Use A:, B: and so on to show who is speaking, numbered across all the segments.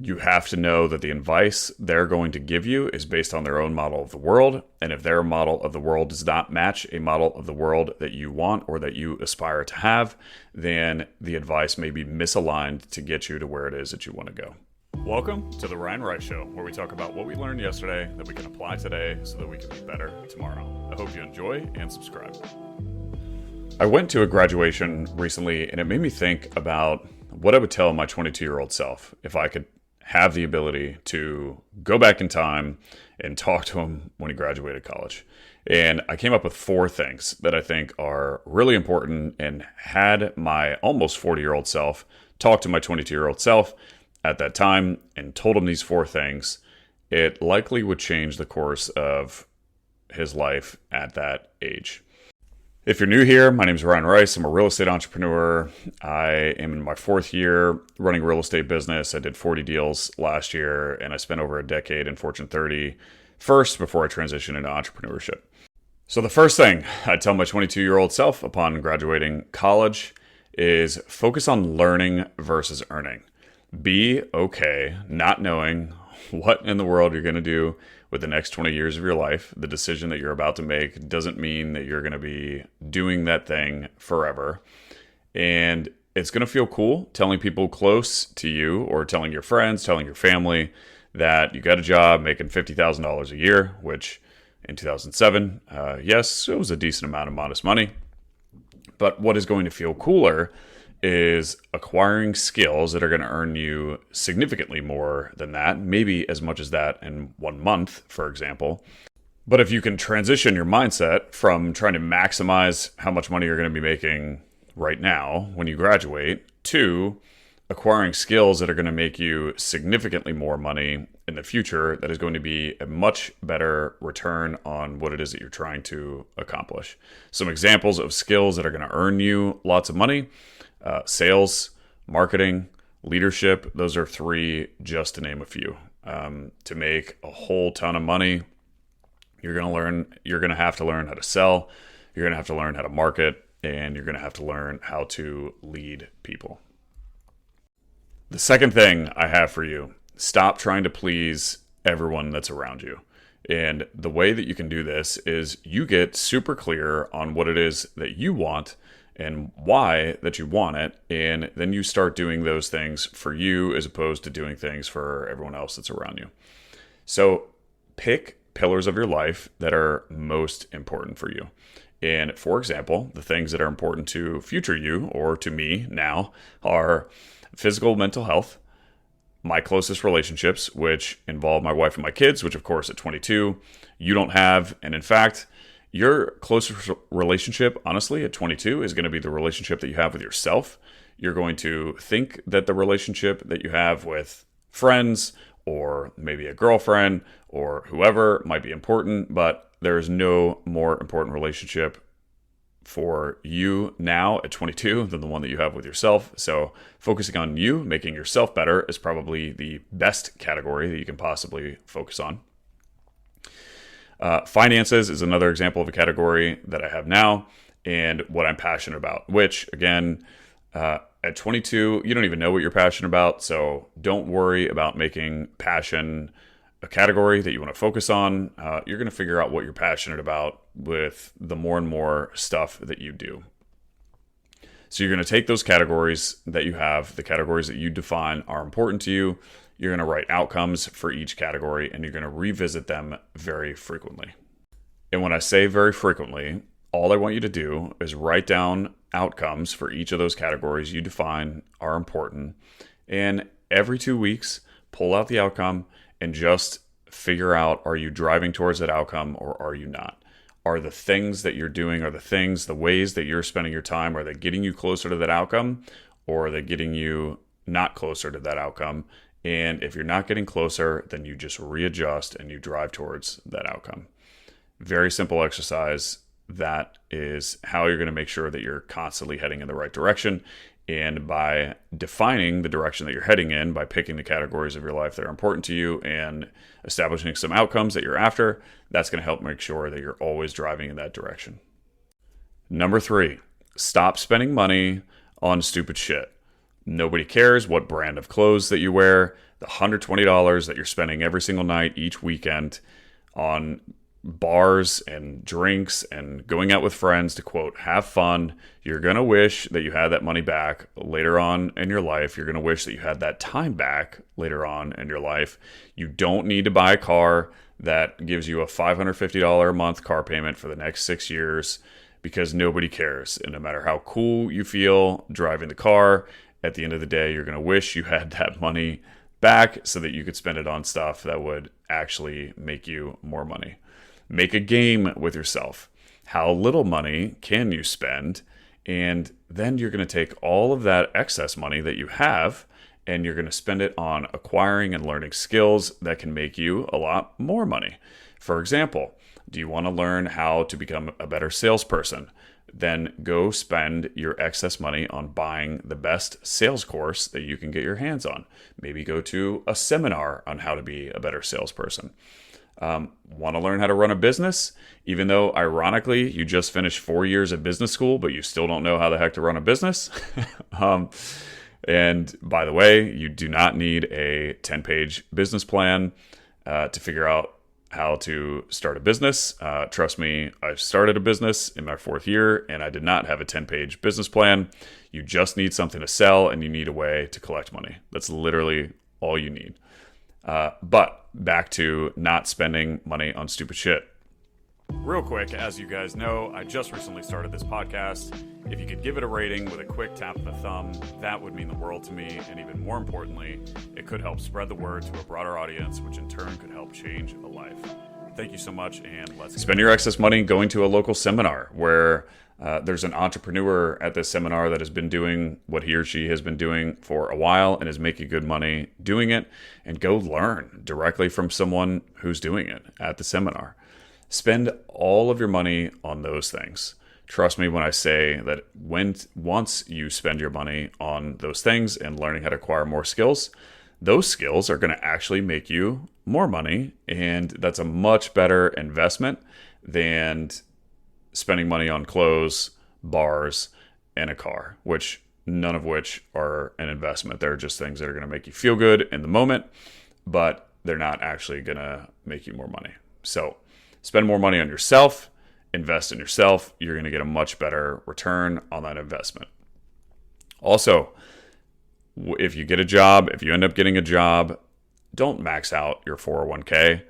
A: You have to know that the advice they're going to give you is based on their own model of the world. And if their model of the world does not match a model of the world that you want or that you aspire to have, then the advice may be misaligned to get you to where it is that you want to go. Welcome to the Ryan Rice Show, where we talk about what we learned yesterday that we can apply today so that we can be better tomorrow. I hope you enjoy and subscribe. I went to a graduation recently and it made me think about what I would tell my 22-year-old self if I could have the ability to go back in time and talk to him when he graduated college. And I came up with 4 things that I think are really important, and had my almost 40-year-old self talk to my 22-year-old self at that time and told him these 4 things, it likely would change the course of his life at that age. If you're new here, my name is Ryan Rice. I'm a real estate entrepreneur. I am in my 4th year running a real estate business. I did 40 deals last year, and I spent over a decade in Fortune 30 first before I transitioned into entrepreneurship. So the first thing I'd tell my 22-year-old self upon graduating college is focus on learning versus earning. Be okay not knowing what in the world you're going to do with the next 20 years of your life. The decision that you're about to make doesn't mean that you're going to be doing that thing forever. And it's going to feel cool telling people close to you, or telling your friends, telling your family that you got a job making $50,000 a year, which in 2007, yes, it was a decent amount of modest money. But what is going to feel cooler is acquiring skills that are going to earn you significantly more than that, maybe as much as that in 1 month, for example. But if you can transition your mindset from trying to maximize how much money you're going to be making right now when you graduate to acquiring skills that are going to make you significantly more money in the future, that is going to be a much better return on what it is that you're trying to accomplish. Some examples of skills that are going to earn you lots of money: sales, marketing, leadership. Those are 3, just to name a few. To make a whole ton of money, you're going to have to learn how to sell, you're going to have to learn how to market, and you're going to have to learn how to lead people. The second thing I have for you: stop trying to please everyone that's around you. And the way that you can do this is you get super clear on what it is that you want and why that you want it, and then you start doing those things for you as opposed to doing things for everyone else that's around you. So pick pillars of your life that are most important for you. And for example, the things that are important to future you, or to me now, are physical, mental health, my closest relationships, which involve my wife and my kids, which of course at 22 you don't have. And in fact, your closest relationship, honestly, at 22 is going to be the relationship that you have with yourself. You're going to think that the relationship that you have with friends, or maybe a girlfriend, or whoever, might be important, but there is no more important relationship for you now at 22 than the one that you have with yourself. So focusing on you, making yourself better, is probably the best category that you can possibly focus on. Finances is another example of a category that I have now, and what I'm passionate about, which again, at 22, you don't even know what you're passionate about. So don't worry about making passion a category that you want to focus on. You're going to figure out what you're passionate about with the more and more stuff that you do. So you're going to take those categories that you have, the categories that you define are important to you. You're going to write outcomes for each category, and you're going to revisit them very frequently. And when I say very frequently, all I want you to do is write down outcomes for each of those categories you define are important. And every 2 weeks, pull out the outcome and just figure out, are you driving towards that outcome or are you not? Are the things that you're doing, the ways that you're spending your time, are they getting you closer to that outcome, or are they getting you not closer to that outcome? And if you're not getting closer, then you just readjust and you drive towards that outcome. Very simple exercise. That is how you're going to make sure that you're constantly heading in the right direction. And by defining the direction that you're heading in, by picking the categories of your life that are important to you and establishing some outcomes that you're after, that's going to help make sure that you're always driving in that direction. Number 3, stop spending money on stupid shit. Nobody cares what brand of clothes that you wear. the $120 that you're spending every single night, each weekend on bars and drinks and going out with friends to, quote, have fun. You're going to wish that you had that money back later on in your life. You're going to wish that you had that time back later on in your life. You don't need to buy a car that gives you a $550 a month car payment for the next 6 years, because nobody cares. And no matter how cool you feel driving the car, at the end of the day, you're going to wish you had that money back so that you could spend it on stuff that would actually make you more money. Make a game with yourself. How little money can you spend? And then you're going to take all of that excess money that you have and you're going to spend it on acquiring and learning skills that can make you a lot more money. For example, do you want to learn how to become a better salesperson? Then go spend your excess money on buying the best sales course that you can get your hands on. Maybe go to a seminar on how to be a better salesperson. Want to learn how to run a business? Even though, ironically, you just finished 4 years of business school, but you still don't know how the heck to run a business. And by the way, you do not need a 10-page business plan to figure out how to start a business. Trust me, I started a business in my 4th year and I did not have a 10-page business plan. You just need something to sell and you need a way to collect money. That's literally all you need. But back to not spending money on stupid shit. Real quick, as you guys know, I just recently started this podcast. If you could give it a rating with a quick tap of the thumb, that would mean the world to me. And even more importantly, it could help spread the word to a broader audience, which in turn could help change a life. Thank you so much, and let's spend your excess money going to a local seminar where there's an entrepreneur at this seminar that has been doing what he or she has been doing for a while and is making good money doing it, and go learn directly from someone who's doing it at the seminar. Spend all of your money on those things. Trust me when I say that once you spend your money on those things and learning how to acquire more skills, those skills are going to actually make you more money. And that's a much better investment than spending money on clothes, bars, and a car, none of which are an investment. They're just things that are going to make you feel good in the moment, but they're not actually going to make you more money. So spend more money on yourself, invest in yourself. You're going to get a much better return on that investment. Also, if you get a job, if you end up getting a job, don't max out your 401k.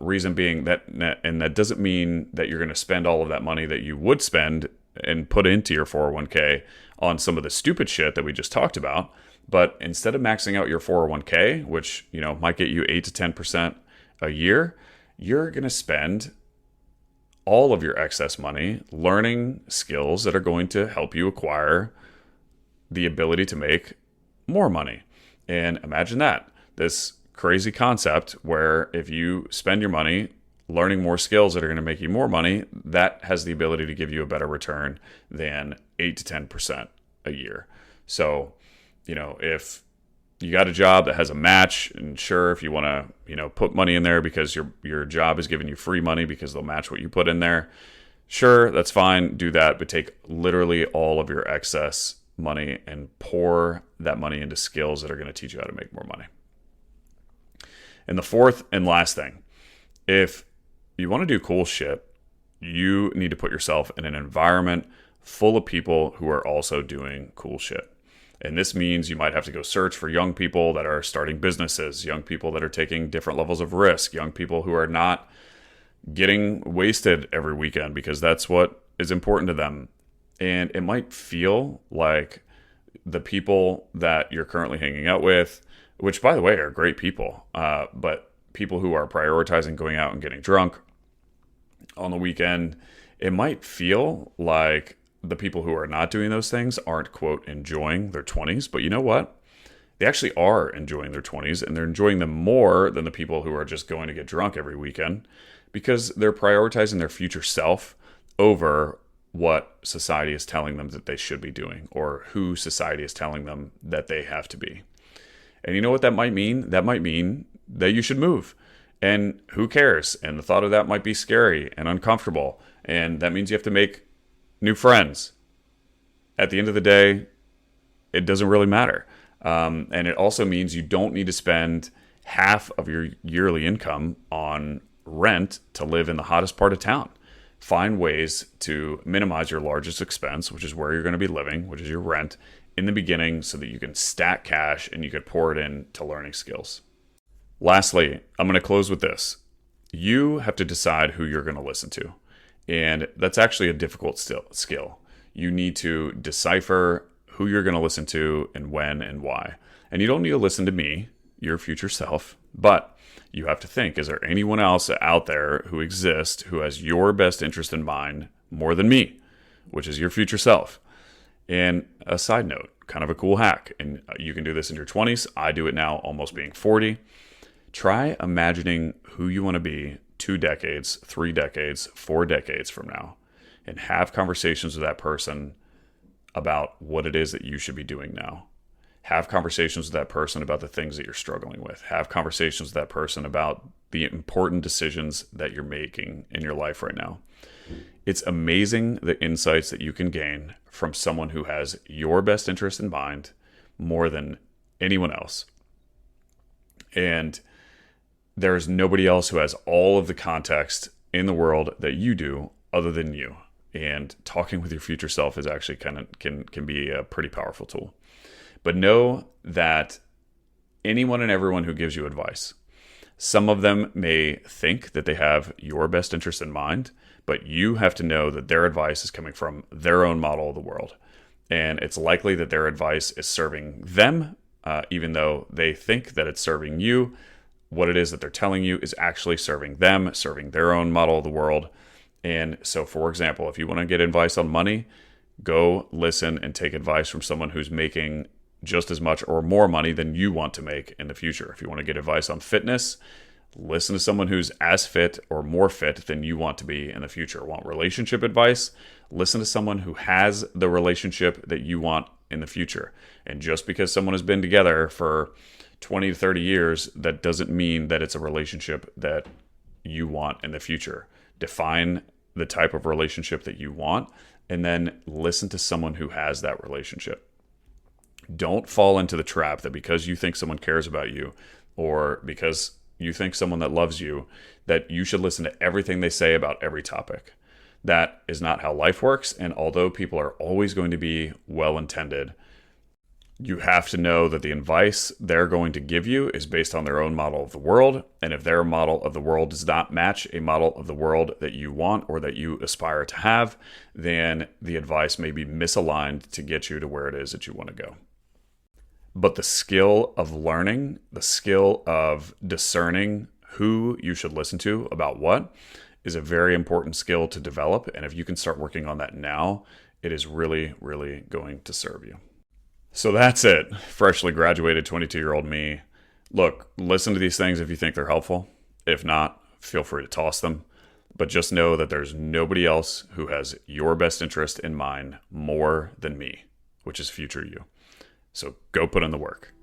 A: Reason being that doesn't mean that you're going to spend all of that money that you would spend and put into your 401k on some of the stupid shit that we just talked about. But instead of maxing out your 401k, which might get you 8 to 10% a year, you're going to spend all of your excess money learning skills that are going to help you acquire the ability to make more money. And imagine that, this crazy concept where if you spend your money learning more skills that are going to make you more money, that has the ability to give you a better return than 8 to 10% a year. So, if you got a job that has a match, and sure, if you want to, put money in there because your job is giving you free money because they'll match what you put in there, sure, that's fine, do that, but take literally all of your excess money and pour that money into skills that are going to teach you how to make more money. And the fourth and last thing, if you want to do cool shit, you need to put yourself in an environment full of people who are also doing cool shit. And this means you might have to go search for young people that are starting businesses, young people that are taking different levels of risk, young people who are not getting wasted every weekend because that's what is important to them. And it might feel like the people that you're currently hanging out with, which by the way are great people, but people who are prioritizing going out and getting drunk on the weekend, it might feel like the people who are not doing those things aren't, quote, enjoying their 20s. But you know what? They actually are enjoying their 20s, and they're enjoying them more than the people who are just going to get drunk every weekend because they're prioritizing their future self over what society is telling them that they should be doing or who society is telling them that they have to be. And you know what that might mean? That might mean that you should move. And who cares? And the thought of that might be scary and uncomfortable. And that means you have to make new friends. At the end of the day, it doesn't really matter. And it also means you don't need to spend half of your yearly income on rent to live in the hottest part of town. Find ways to minimize your largest expense, which is where you're going to be living, which is your rent, in the beginning so that you can stack cash and you can pour it into learning skills. Lastly, I'm going to close with this. You have to decide who you're going to listen to. And that's actually a difficult skill. You need to decipher who you're going to listen to and when and why. And you don't need to listen to me, your future self, but you have to think, is there anyone else out there who exists who has your best interest in mind more than me, which is your future self? And a side note, kind of a cool hack, and you can do this in your 20s. I do it now almost being 40. Try imagining who you want to be 2 decades, 3 decades, 4 decades from now, and have conversations with that person about what it is that you should be doing now. Have conversations with that person about the things that you're struggling with. Have conversations with that person about the important decisions that you're making in your life right now. It's amazing the insights that you can gain from someone who has your best interest in mind more than anyone else. And there's nobody else who has all of the context in the world that you do other than you. And talking with your future self is actually can be a pretty powerful tool. But know that anyone and everyone who gives you advice, some of them may think that they have your best interest in mind, but you have to know that their advice is coming from their own model of the world. And it's likely that their advice is serving them, even though they think that it's serving you. What it is that they're telling you is actually serving them, serving their own model of the world. And so, for example, if you want to get advice on money, go listen and take advice from someone who's making just as much or more money than you want to make in the future. If you want to get advice on fitness, listen to someone who's as fit or more fit than you want to be in the future. Want relationship advice? Listen to someone who has the relationship that you want in the future. And just because someone has been together for 20 to 30 years, that doesn't mean that it's a relationship that you want in the future. Define the type of relationship that you want, and then listen to someone who has that relationship. Don't fall into the trap that because you think someone cares about you, or because you think someone that loves you, that you should listen to everything they say about every topic. That is not how life works. And although people are always going to be well-intended, you have to know that the advice they're going to give you is based on their own model of the world. And if their model of the world does not match a model of the world that you want or that you aspire to have, then the advice may be misaligned to get you to where it is that you want to go. But the skill of learning, the skill of discerning who you should listen to about what, is a very important skill to develop. And if you can start working on that now, it is really, really going to serve you. So that's it. Freshly graduated 22-year-old me. Look, listen to these things if you think they're helpful. If not, feel free to toss them. But just know that there's nobody else who has your best interest in mind more than me, which is future you. So go put in the work.